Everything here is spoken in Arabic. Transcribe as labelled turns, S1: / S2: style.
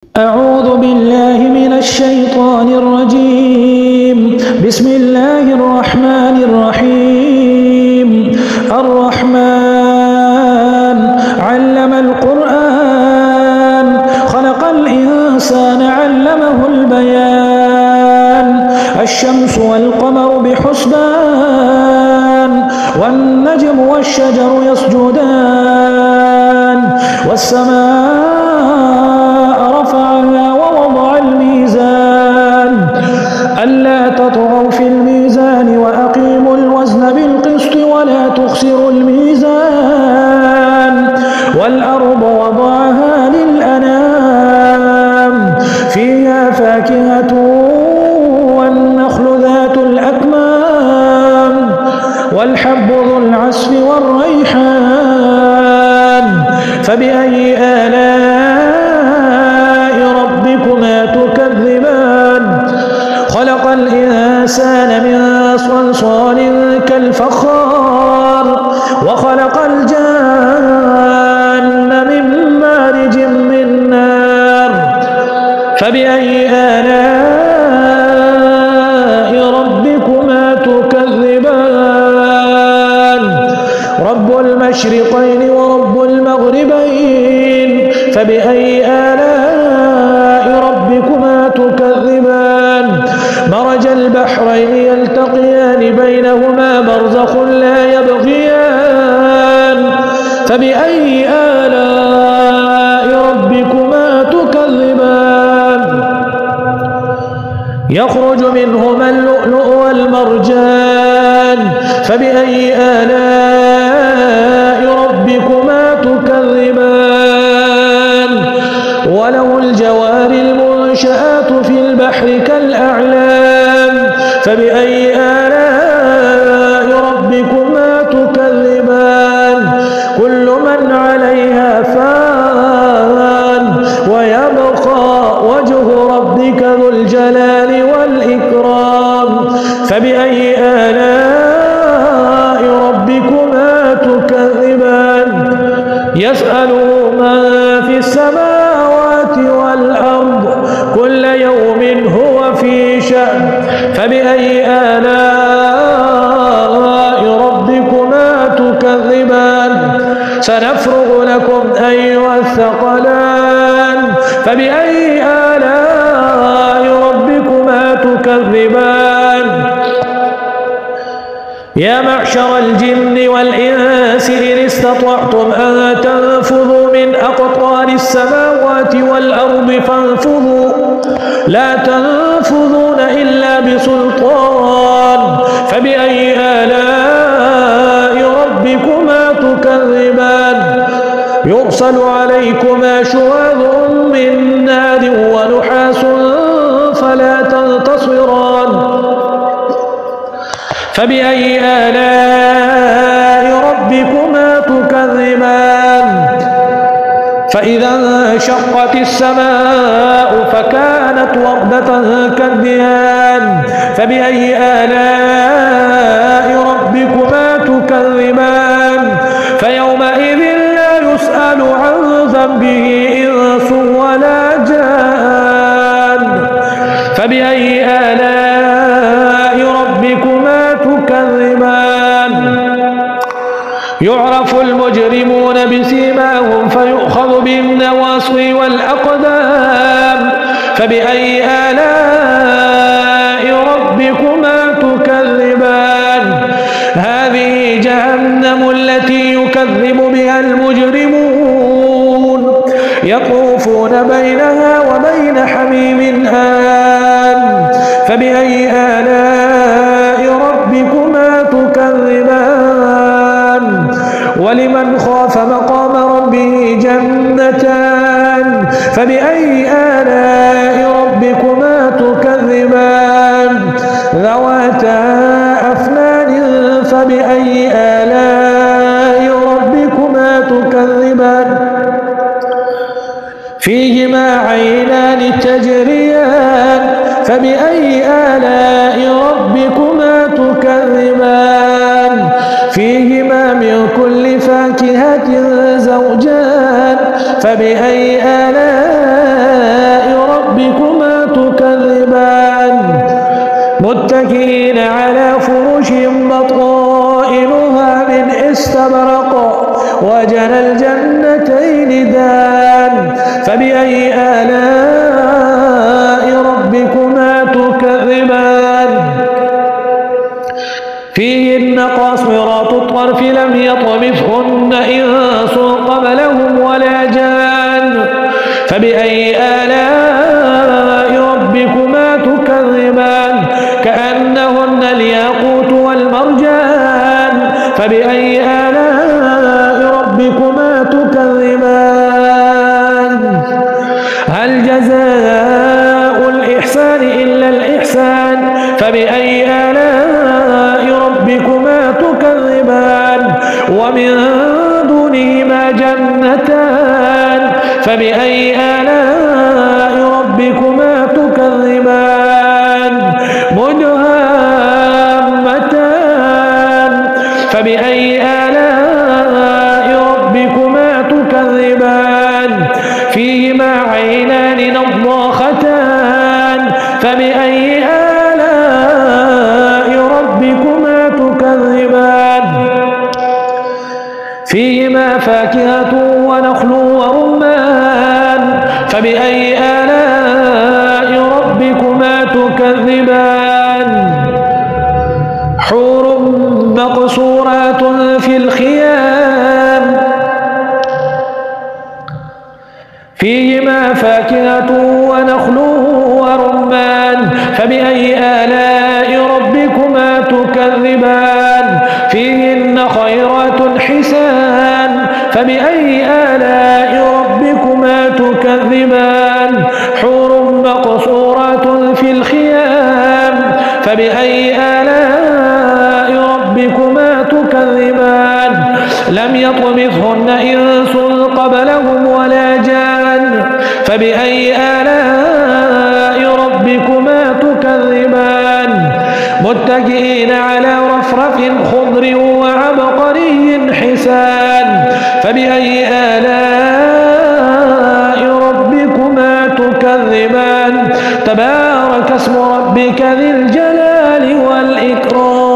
S1: أعوذ بالله من الشيطان الرجيم. بسم الله الرحمن الرحيم. الرحمن علم القرآن خلق الإنسان علمه البيان. الشمس والقمر بحسبان والنجم والشجر يسجدان والسماء رفعها ووضع الميزان ألا تطغوا في الميزان وأقيموا الوزن بالقسط ولا تخسروا الميزان والأرض وضعها للأنام فيها فاكهة والنخل ذات الأكمام والحب ذو العصف والريحان فبأي آلاء ربكما تكذبان. خلق الإنسان من صلصال كالفخار وخلق الجان من مارج من نار فبأي آلاء ربكما تكذبان. رب المشرقين ورب المغربين فبأي آلاء ربكما تكذبان. مرج البحرين يلتقيان بينهما برزخ لا يبغيان فبأي آلاء ربكما تكذبان. يخرج منهما اللؤلؤ والمرجان فبأي آلاء ربكما تكذبان. وله الجوار المنشآت في البحر كالأعلام فبأي آلاء ربكما تكذبان. كل من عليها فان ويبقى وجه ربك ذو الجلال والإكرام فبأي آلاء ربكما تكذبان. يسأله من في السماوات والأرض كل يوم هو في شأن فبأي آلاء ربكما تكذبان. سنفرغ لكم أيها الثقلان فبأي آلاء ربكما تكذبان. يا معشر الجن والإنس إن استطعتم أن تنفذوا من أقطار السماوات والأرض فانفذوا لا تنفذون إلا بسلطان فبأي آلاء ربكما تكذبان. يرسل عليكما شواظ من نار ونحاس فلا تنتصران فبأي آلاء ربكما تكذبان. فإذا انشقت السماء فكانت وردة كالدهان فبأي آلاء ربكما تكذبان. فيومئذ لا يسأل عن ذنبه إنس ولا جان فبأي آلاء ربكما تكذبان. يعرف المجرمون بسيماهم فيؤخذ بالنواصي والأقدام فبأي آلاء ربكما تكذبان. هذه جهنم التي يكذب بها المجرمون يطوفون بينها وبين حميم آن فبأي آلاء ربكما تكذبان. ولمن خاف مقام ربه جنتان فبأي آلاء ربكما تكذبان. ذواتا أفنان فبأي آلاء ربكما تكذبان. فيهما عينان تجريان فبأي آلاء ربكما تكذبان. فيهما من كل فاكهة زوجان فبأي آلاء متكئين على فرش بطائنها من استبرق وجنى الجنتين دان فبأي آلاء ربكما تكذبان فيهن قاصرات الطرف لم يطمثهن إنس قبلهم ولا جان فبأي آلاء ربكما تكذبان كأنهن الياقوت والمرجان فبأي آلاء ربكما تكذبان هل جزاء الإحسان إلا الإحسان فبأي آلاء ربكما تكذبان ومن دونهما جنتان فبأي آلاء ربكما تكذبان مدهامتان فبأي آلاء ربكما تكذبان فيهما عينان نضاختان فبأي آلاء ربكما تكذبان فيهما فاكهة ونخل ورمان فبأي آلاء ربكما تكذبان حور مقصورات في الخيام فيهما فاكهة ونخل ورمان فبأي آلاء ربكما تكذبان فيهن خيرات حسان فبأي آلاء ربكما تكذبان حور مقصورات في الخيام فبأي آلاء ربكما تكذبان لم يطمثهن إنس قبلهم ولا جان فبأي آلاء ربكما تكذبان متكئين على رفرف خضر وعبقري حسان فبأي آلاء ربكما تكذبان تبارك اسم ربك ذي الجلال والإكرام